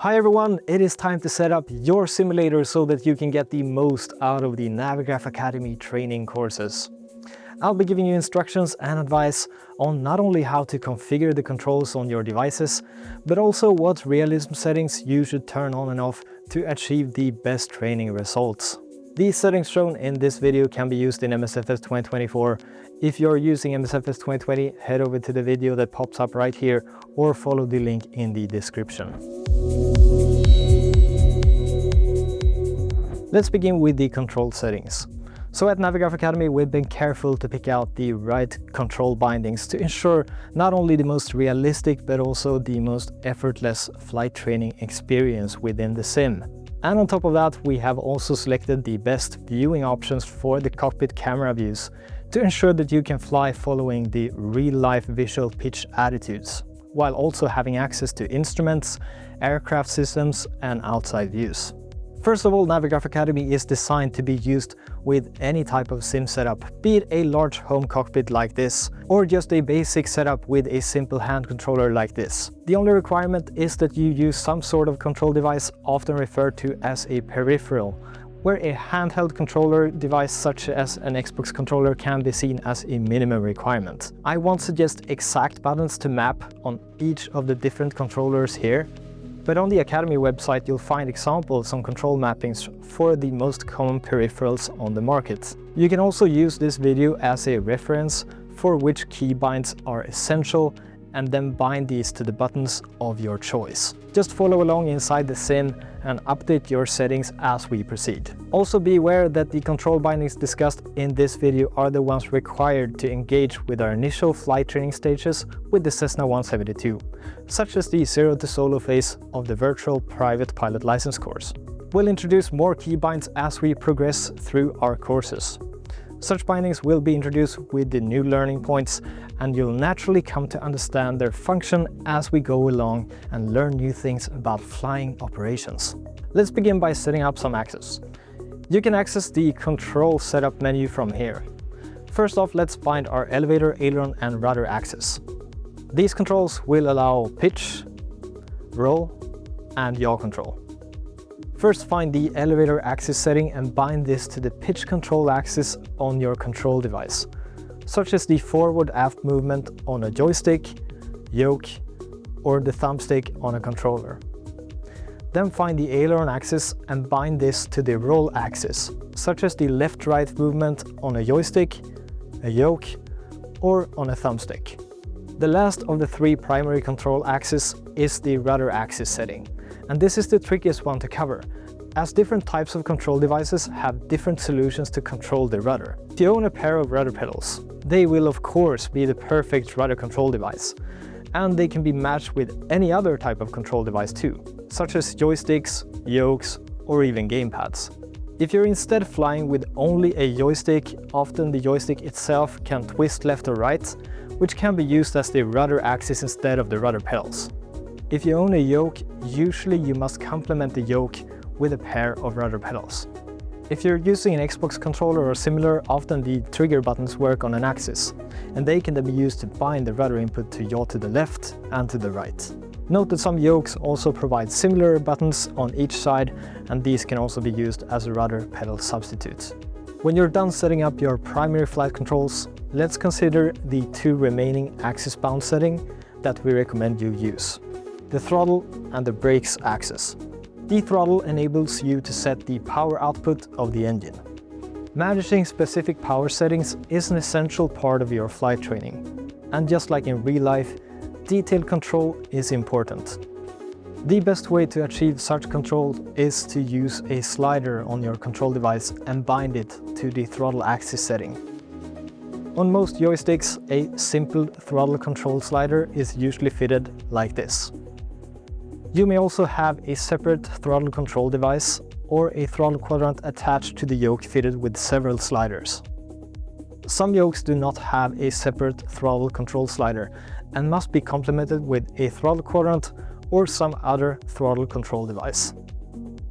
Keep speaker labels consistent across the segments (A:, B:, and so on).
A: Hi everyone, it is time to set up your simulator so that you can get the most out of the Navigraph Academy training courses. I'll be giving you instructions and advice on not only how to configure the controls on your devices, but also what realism settings you should turn on and off to achieve the best training results. These settings shown in this video can be used in MSFS 2024. If you're using MSFS 2020, head over to the video that pops up right here or follow the link in the description. Let's begin with the control settings. So at Navigraph Academy, we've been careful to pick out the right control bindings to ensure not only the most realistic, but also the most effortless flight training experience within the sim. And on top of that, we have also selected the best viewing options for the cockpit camera views to ensure that you can fly following the real-life visual pitch attitudes, while also having access to instruments, aircraft systems, and outside views. First of all, Navigraph Academy is designed to be used with any type of sim setup, be it a large home cockpit like this, or just a basic setup with a simple hand controller like this. The only requirement is that you use some sort of control device, often referred to as a peripheral, where a handheld controller device such as an Xbox controller can be seen as a minimum requirement. I won't suggest exact buttons to map on each of the different controllers here, but on the Academy website you'll find examples on control mappings for the most common peripherals on the market. You can also use this video as a reference for which keybinds are essential and then bind these to the buttons of your choice. Just follow along inside the sim and update your settings as we proceed. Also be aware that the control bindings discussed in this video are the ones required to engage with our initial flight training stages with the Cessna 172, such as the 0 to solo phase of the virtual private pilot license course. We'll introduce more keybinds as we progress through our courses. Such bindings will be introduced with the new learning points, and you'll naturally come to understand their function as we go along and learn new things about flying operations. Let's begin by setting up some access. You can access the control setup menu from here. First off, let's bind our elevator, aileron, and rudder axis. These controls will allow pitch, roll, and yaw control. First, find the elevator axis setting and bind this to the pitch control axis on your control device, such as the forward-aft movement on a joystick, yoke, or the thumbstick on a controller. Then find the aileron axis and bind this to the roll axis, such as the left-right movement on a joystick, a yoke, or on a thumbstick. The last of the three primary control axes is the rudder axis setting. And this is the trickiest one to cover, as different types of control devices have different solutions to control the rudder. If you own a pair of rudder pedals, they will of course be the perfect rudder control device, and they can be matched with any other type of control device too, such as joysticks, yokes, or even gamepads. If you're instead flying with only a joystick, often the joystick itself can twist left or right, which can be used as the rudder axis instead of the rudder pedals. If you own a yoke, usually you must complement the yoke with a pair of rudder pedals. If you're using an Xbox controller or similar, often the trigger buttons work on an axis, and they can then be used to bind the rudder input to yaw to the left and to the right. Note that some yokes also provide similar buttons on each side, and these can also be used as a rudder pedal substitute. When you're done setting up your primary flight controls, let's consider the two remaining axis bound setting that we recommend you use: the throttle and the brakes axis. The throttle enables you to set the power output of the engine. Managing specific power settings is an essential part of your flight training. And just like in real life, detailed control is important. The best way to achieve such control is to use a slider on your control device and bind it to the throttle axis setting. On most joysticks, a simple throttle control slider is usually fitted like this. You may also have a separate throttle control device or a throttle quadrant attached to the yoke fitted with several sliders. Some yokes do not have a separate throttle control slider and must be complemented with a throttle quadrant or some other throttle control device.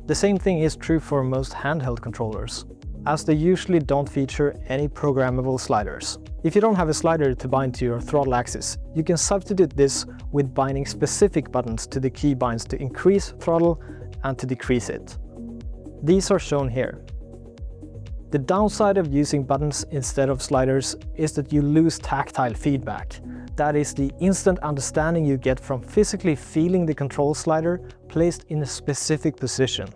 A: The same thing is true for most handheld controllers, as they usually don't feature any programmable sliders. If you don't have a slider to bind to your throttle axis, you can substitute this with binding specific buttons to the keybinds to increase throttle and to decrease it. These are shown here. The downside of using buttons instead of sliders is that you lose tactile feedback. That is the instant understanding you get from physically feeling the control slider placed in a specific position.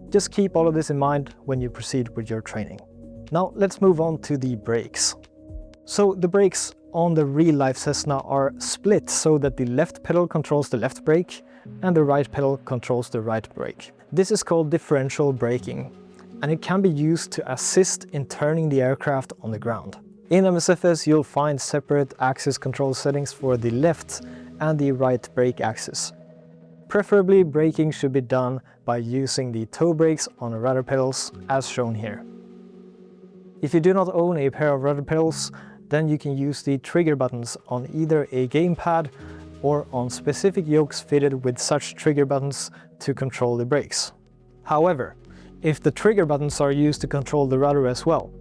A: Just keep all of this in mind when you proceed with your training. Now let's move on to the brakes. So the brakes on the real-life Cessna are split so that the left pedal controls the left brake and the right pedal controls the right brake. This is called differential braking, and it can be used to assist in turning the aircraft on the ground. In MSFS, you'll find separate axis control settings for the left and the right brake axis. Preferably, braking should be done by using the toe brakes on the rudder pedals, as shown here. If you do not own a pair of rudder pedals, then you can use the trigger buttons on either a gamepad or on specific yokes fitted with such trigger buttons to control the brakes. However, if the trigger buttons are used to control the rudder as well,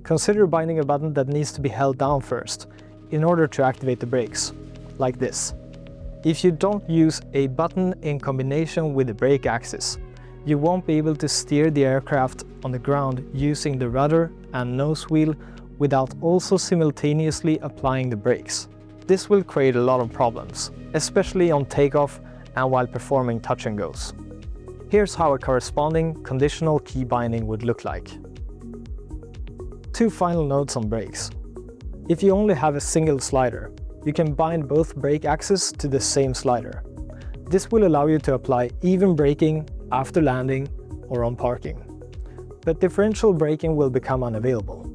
A: consider binding a button that needs to be held down first in order to activate the brakes, like this. If you don't use a button in combination with the brake axis, you won't be able to steer the aircraft on the ground using the rudder and nose wheel without also simultaneously applying the brakes. This will create a lot of problems, especially on takeoff and while performing touch and goes. Here's how a corresponding conditional key binding would look like. Two final notes on brakes. If you only have a single slider, you can bind both brake axes to the same slider. This will allow you to apply even braking after landing or on parking. But differential braking will become unavailable.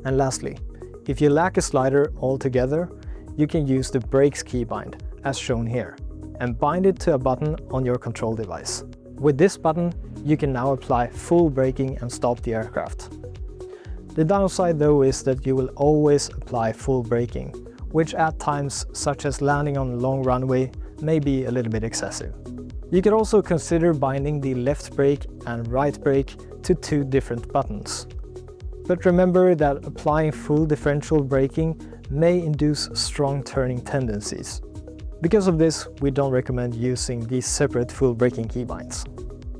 A: And lastly, if you lack a slider altogether, you can use the brakes keybind, as shown here, and bind it to a button on your control device. With this button, you can now apply full braking and stop the aircraft. The downside though is that you will always apply full braking, which at times, such as landing on a long runway, may be a little bit excessive. You could also consider binding the left brake and right brake to two different buttons. But remember that applying full differential braking may induce strong turning tendencies. Because of this, we don't recommend using these separate full braking keybinds.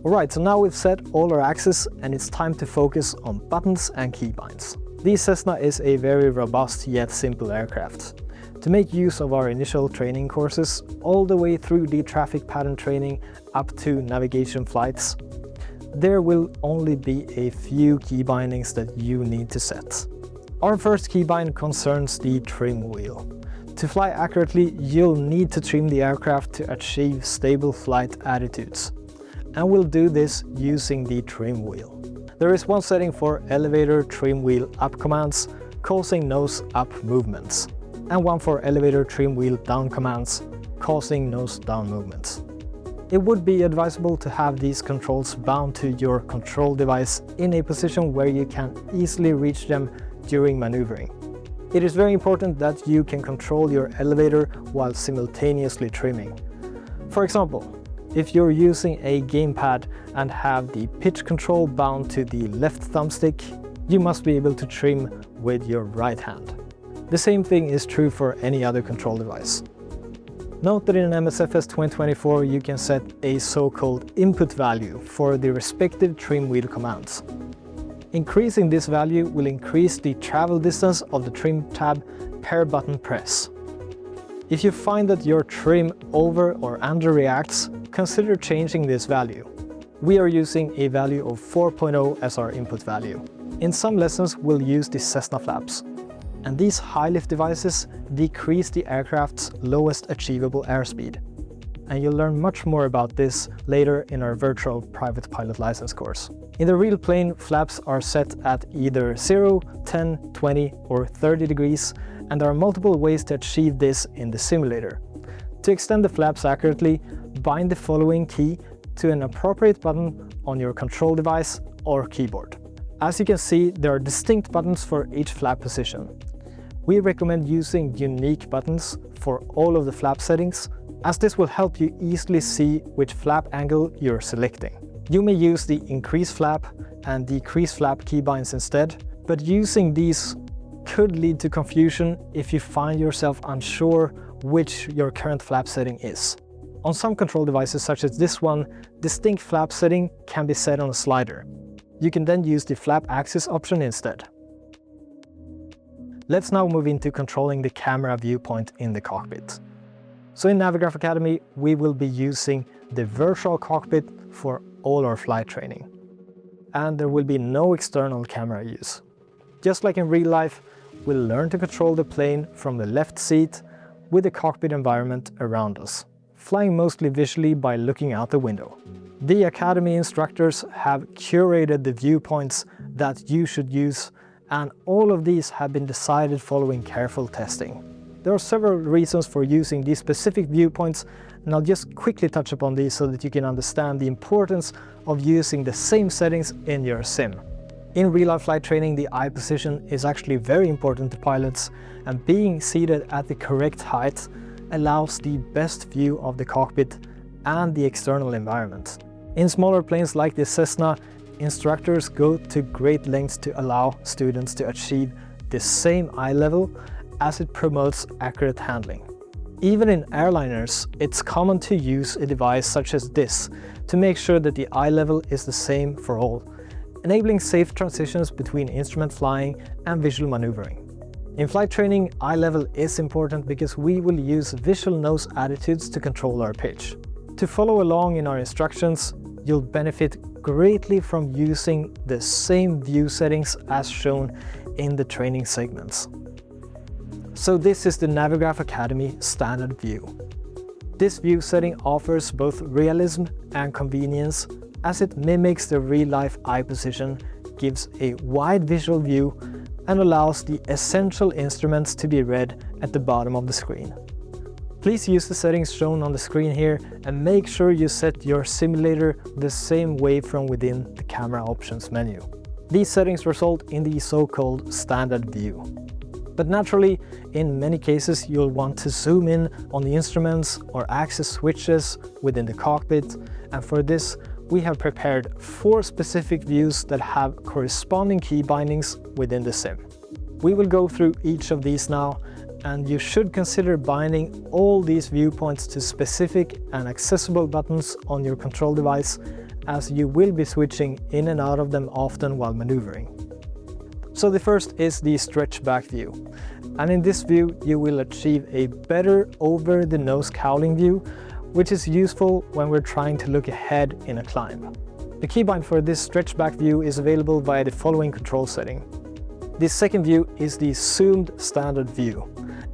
A: Alright, so now we've set all our axes and it's time to focus on buttons and keybinds. The Cessna is a very robust yet simple aircraft. To make use of our initial training courses, all the way through the traffic pattern training up to navigation flights, there will only be a few key bindings that you need to set. Our first keybind concerns the trim wheel. To fly accurately, you'll need to trim the aircraft to achieve stable flight attitudes. And we'll do this using the trim wheel. There is one setting for elevator trim wheel up commands, causing nose up movements, and one for elevator trim wheel down commands, causing nose down movements. It would be advisable to have these controls bound to your control device in a position where you can easily reach them during maneuvering. It is very important that you can control your elevator while simultaneously trimming. For example, if you're using a gamepad and have the pitch control bound to the left thumbstick, you must be able to trim with your right hand. The same thing is true for any other control device. Note that in MSFS 2024 you can set a so-called input value for the respective trim wheel commands. Increasing this value will increase the travel distance of the trim tab per button press. If you find that your trim over or under reacts, consider changing this value. We are using a value of 4.0 as our input value. In some lessons we'll use the Cessna flaps, and these high-lift devices decrease the aircraft's lowest achievable airspeed. And you'll learn much more about this later in our virtual private pilot license course. In the real plane, flaps are set at either 0, 10, 20 or 30 degrees, and there are multiple ways to achieve this in the simulator. To extend the flaps accurately, bind the following key to an appropriate button on your control device or keyboard. As you can see, there are distinct buttons for each flap position. We recommend using unique buttons for all of the flap settings, as this will help you easily see which flap angle you're selecting. You may use the increase flap and decrease flap keybinds instead, but using these could lead to confusion if you find yourself unsure which your current flap setting is. On some control devices such as this one, distinct flap setting can be set on a slider. You can then use the flap axis option instead. Let's now move into controlling the camera viewpoint in the cockpit. So in Navigraph Academy, we will be using the virtual cockpit for all our flight training. And there will be no external camera use. Just like in real life, we'll learn to control the plane from the left seat with the cockpit environment around us, flying mostly visually by looking out the window. The Academy instructors have curated the viewpoints that you should use, and all of these have been decided following careful testing. There are several reasons for using these specific viewpoints, and I'll just quickly touch upon these so that you can understand the importance of using the same settings in your sim. In real-life flight training, the eye position is actually very important to pilots, and being seated at the correct height allows the best view of the cockpit and the external environment. In smaller planes like the Cessna, instructors go to great lengths to allow students to achieve the same eye level, as it promotes accurate handling. Even in airliners, it's common to use a device such as this to make sure that the eye level is the same for all, enabling safe transitions between instrument flying and visual maneuvering. In flight training, eye level is important because we will use visual nose attitudes to control our pitch. To follow along in our instructions, you'll benefit greatly from using the same view settings as shown in the training segments. So this is the Navigraph Academy standard view. This view setting offers both realism and convenience, as it mimics the real-life eye position, gives a wide visual view, and allows the essential instruments to be read at the bottom of the screen. Please use the settings shown on the screen here, and make sure you set your simulator the same way from within the camera options menu. These settings result in the so-called standard view. But naturally, in many cases, you'll want to zoom in on the instruments or axis switches within the cockpit, and for this, we have prepared 4 specific views that have corresponding key bindings within the sim. We will go through each of these now, and you should consider binding all these viewpoints to specific and accessible buttons on your control device, as you will be switching in and out of them often while maneuvering. So the first is the stretch back view, and in this view you will achieve a better over the nose cowling view, which is useful when we're trying to look ahead in a climb. The keybind for this stretch back view is available via the following control setting. The second view is the zoomed standard view,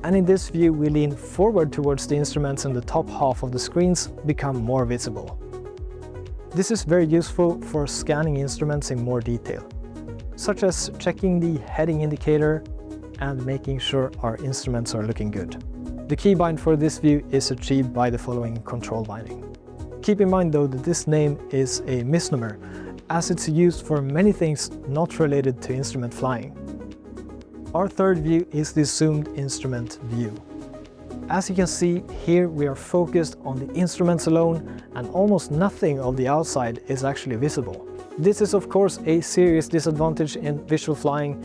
A: and in this view we lean forward towards the instruments and the top half of the screens become more visible. This is very useful for scanning instruments in more detail, such as checking the heading indicator and making sure our instruments are looking good. The keybind for this view is achieved by the following control binding. Keep in mind though that this name is a misnomer, as it's used for many things not related to instrument flying. Our third view is the zoomed instrument view. As you can see, here we are focused on the instruments alone, and almost nothing of the outside is actually visible. This is of course a serious disadvantage in visual flying,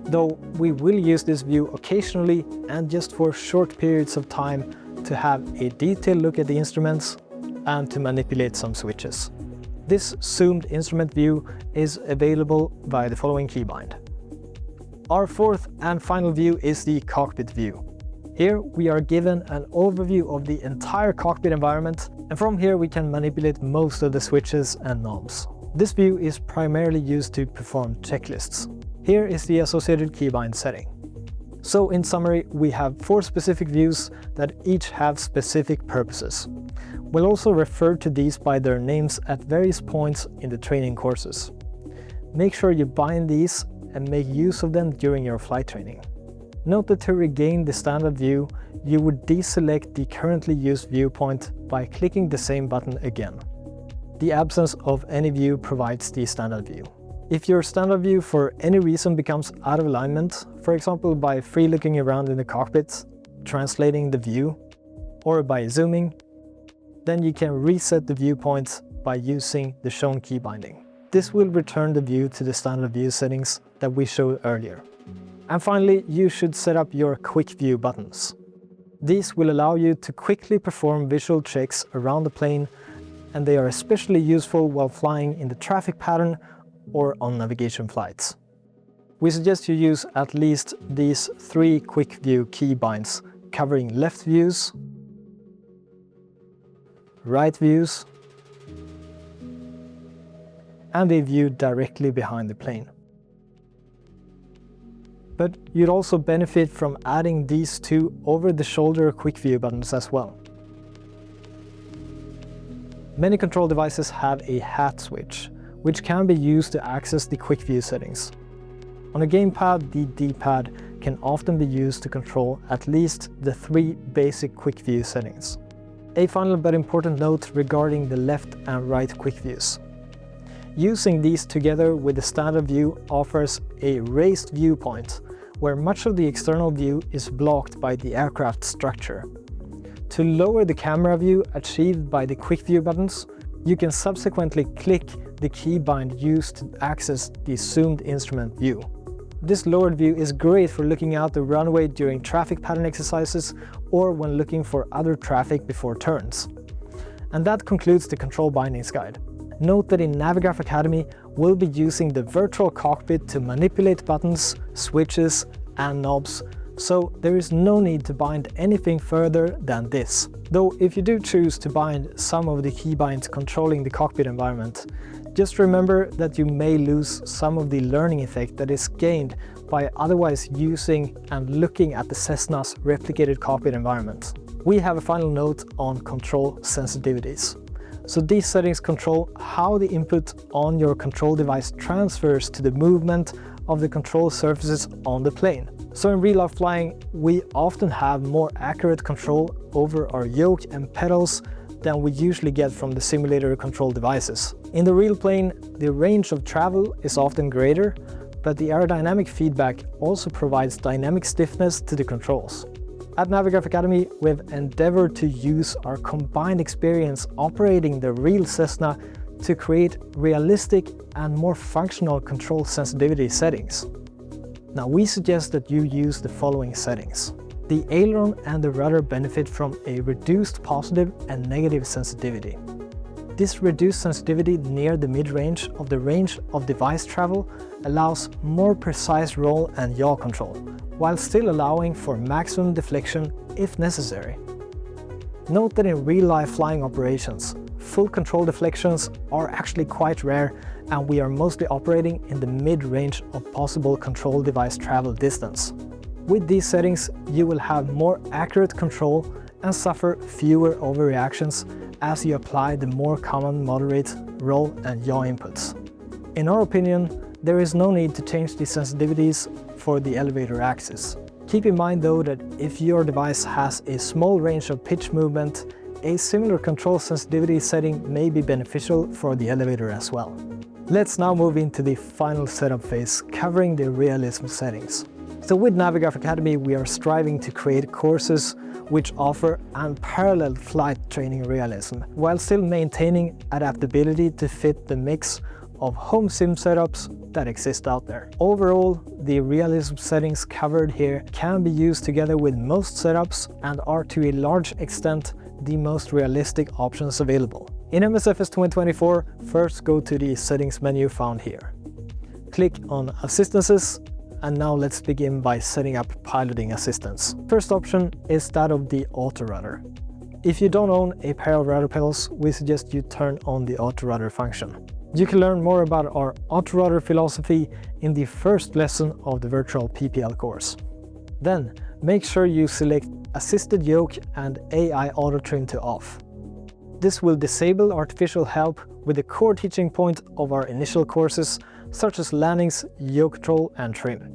A: though we will use this view occasionally and just for short periods of time to have a detailed look at the instruments and to manipulate some switches. This zoomed instrument view is available via the following keybind. Our fourth and final view is the cockpit view. Here we are given an overview of the entire cockpit environment, and from here we can manipulate most of the switches and knobs. This view is primarily used to perform checklists. Here is the associated keybind setting. So in summary, we have 4 specific views that each have specific purposes. We'll also refer to these by their names at various points in the training courses. Make sure you bind these and make use of them during your flight training. Note that to regain the standard view, you would deselect the currently used viewpoint by clicking the same button again. The absence of any view provides the standard view. If your standard view for any reason becomes out of alignment, for example by free looking around in the cockpit, translating the view, or by zooming, then you can reset the viewpoint by using the shown key binding. This will return the view to the standard view settings that we showed earlier. And finally, you should set up your quick view buttons. These will allow you to quickly perform visual checks around the plane, and they are especially useful while flying in the traffic pattern or on navigation flights. We suggest you use at least these 3 quick view keybinds, covering left views, right views, and a view directly behind the plane. But you'd also benefit from adding these 2 over-the-shoulder quick view buttons as well. Many control devices have a hat switch, which can be used to access the quick view settings. On a gamepad, the D-pad can often be used to control at least the 3 basic quick view settings. A final but important note regarding the left and right quick views. Using these together with the standard view offers a raised viewpoint, where much of the external view is blocked by the aircraft structure. To lower the camera view achieved by the quick view buttons, you can subsequently click the keybind used to access the zoomed instrument view. This lowered view is great for looking out the runway during traffic pattern exercises or when looking for other traffic before turns. And that concludes the control bindings guide. Note that in Navigraph Academy, we'll be using the virtual cockpit to manipulate buttons, switches, and knobs, so there is no need to bind anything further than this. Though if you do choose to bind some of the keybinds controlling the cockpit environment, just remember that you may lose some of the learning effect that is gained by otherwise using and looking at the Cessna's replicated cockpit environment. We have a final note on control sensitivities. So these settings control how the input on your control device transfers to the movement of the control surfaces on the plane. So in real life flying, we often have more accurate control over our yoke and pedals than we usually get from the simulator control devices. In the real plane, the range of travel is often greater, but the aerodynamic feedback also provides dynamic stiffness to the controls. At Navigraph Academy, we've endeavored to use our combined experience operating the real Cessna to create realistic and more functional control sensitivity settings. Now, we suggest that you use the following settings. The aileron and the rudder benefit from a reduced positive and negative sensitivity. This reduced sensitivity near the mid-range of the range of device travel allows more precise roll and yaw control, while still allowing for maximum deflection if necessary. Note that in real-life flying operations, full control deflections are actually quite rare, and we are mostly operating in the mid-range of possible control device travel distance. With these settings, you will have more accurate control and suffer fewer overreactions as you apply the more common moderate roll and yaw inputs. In our opinion, there is no need to change the sensitivities for the elevator axis. Keep in mind though that if your device has a small range of pitch movement, a similar control sensitivity setting may be beneficial for the elevator as well. Let's now move into the final setup phase, covering the realism settings. So with Navigraph Academy, we are striving to create courses which offer unparalleled flight training realism, while still maintaining adaptability to fit the mix of home sim setups that exist out there. Overall, the realism settings covered here can be used together with most setups and are to a large extent the most realistic options available. In MSFS 2024, first go to the settings menu found here. Click on Assistances, and now let's begin by setting up piloting assistance. First option is that of the auto rudder. If you don't own a pair of rudder pedals, we suggest you turn on the auto rudder function. You can learn more about our auto rudder philosophy in the first lesson of the virtual PPL course. Then, make sure you select Assisted Yoke and AI Auto Trim to off. This will disable artificial help with the core teaching point of our initial courses, such as landings, yoke control, and trim.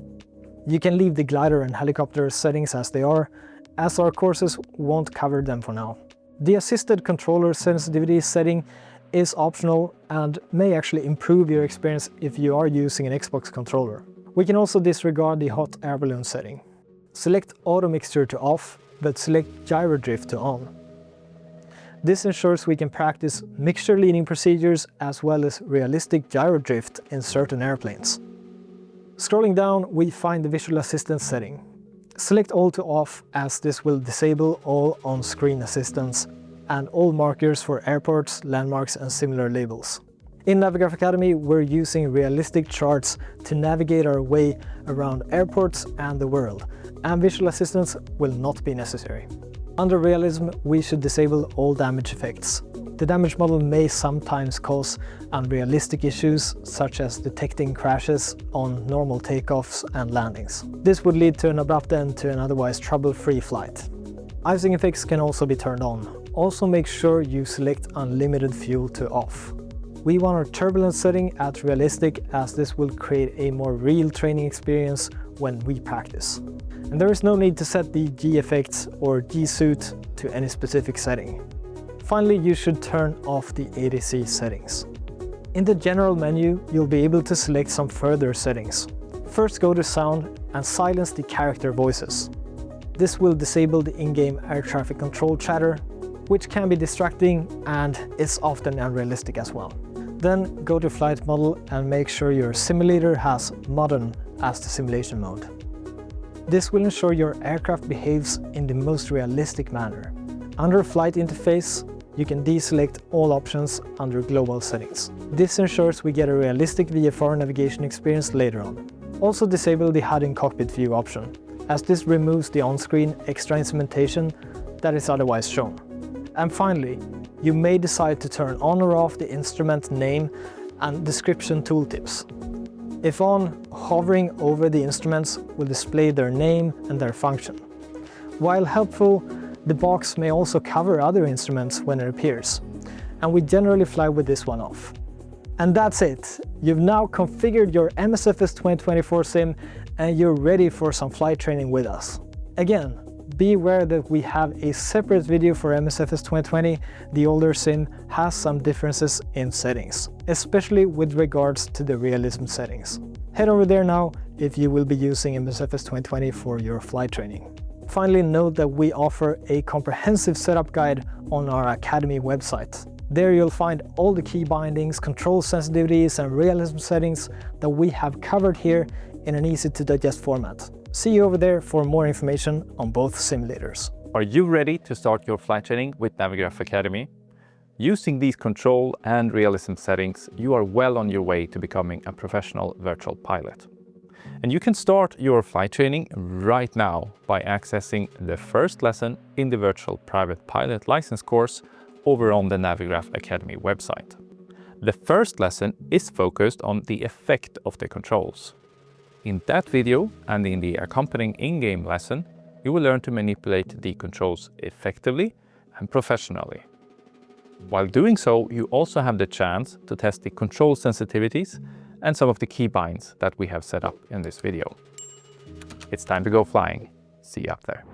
A: You can leave the glider and helicopter settings as they are, as our courses won't cover them for now. The assisted controller sensitivity setting is optional and may actually improve your experience if you are using an Xbox controller. We can also disregard the hot air balloon setting. Select auto mixture to off, but select gyro drift to on. This ensures we can practice mixture leading procedures as well as realistic gyro drift in certain airplanes. Scrolling down, we find the visual assistance setting. Select all to off, as this will disable all on-screen assistance and all markers for airports, landmarks and similar labels. In Navigraph Academy, we're using realistic charts to navigate our way around airports and the world, and visual assistance will not be necessary. Under Realism, we should disable all damage effects. The damage model may sometimes cause unrealistic issues, such as detecting crashes on normal takeoffs and landings. This would lead to an abrupt end to an otherwise trouble-free flight. Icing effects can also be turned on. Also make sure you select unlimited fuel to off. We want our turbulence setting at realistic, as this will create a more real training experience when we practice. And there is no need to set the G effects or G suit to any specific setting. Finally, you should turn off the ADC settings. In the general menu, you'll be able to select some further settings. First, go to sound and silence the character voices. This will disable the in-game air traffic control chatter, which can be distracting and is often unrealistic as well. Then go to flight model and make sure your simulator has modern as the simulation mode. This will ensure your aircraft behaves in the most realistic manner. Under flight interface, you can deselect all options under global settings. This ensures we get a realistic VFR navigation experience later on. Also disable the HUD in cockpit view option, as this removes the on-screen extra instrumentation that is otherwise shown. And finally, you may decide to turn on or off the instrument name and description tooltips. If on, hovering over the instruments will display their name and their function. While helpful, the box may also cover other instruments when it appears, and we generally fly with this one off. And that's it! You've now configured your MSFS 2024 sim and you're ready for some flight training with us. Again, be aware that we have a separate video for MSFS 2020. The older sim has some differences in settings, especially with regards to the realism settings. Head over there now if you will be using MSFS 2020 for your flight training. Finally, note that we offer a comprehensive setup guide on our Academy website. There you'll find all the key bindings, control sensitivities and realism settings that we have covered here in an easy to digest format. See you over there for more information on both simulators.
B: Are you ready to start your flight training with Navigraph Academy? Using these control and realism settings, you are well on your way to becoming a professional virtual pilot. And you can start your flight training right now by accessing the first lesson in the virtual private pilot license course over on the Navigraph Academy website. The first lesson is focused on the effect of the controls. In that video and in the accompanying in-game lesson, you will learn to manipulate the controls effectively and professionally. While doing so, you also have the chance to test the control sensitivities and some of the keybinds that we have set up in this video. It's time to go flying. See you up there.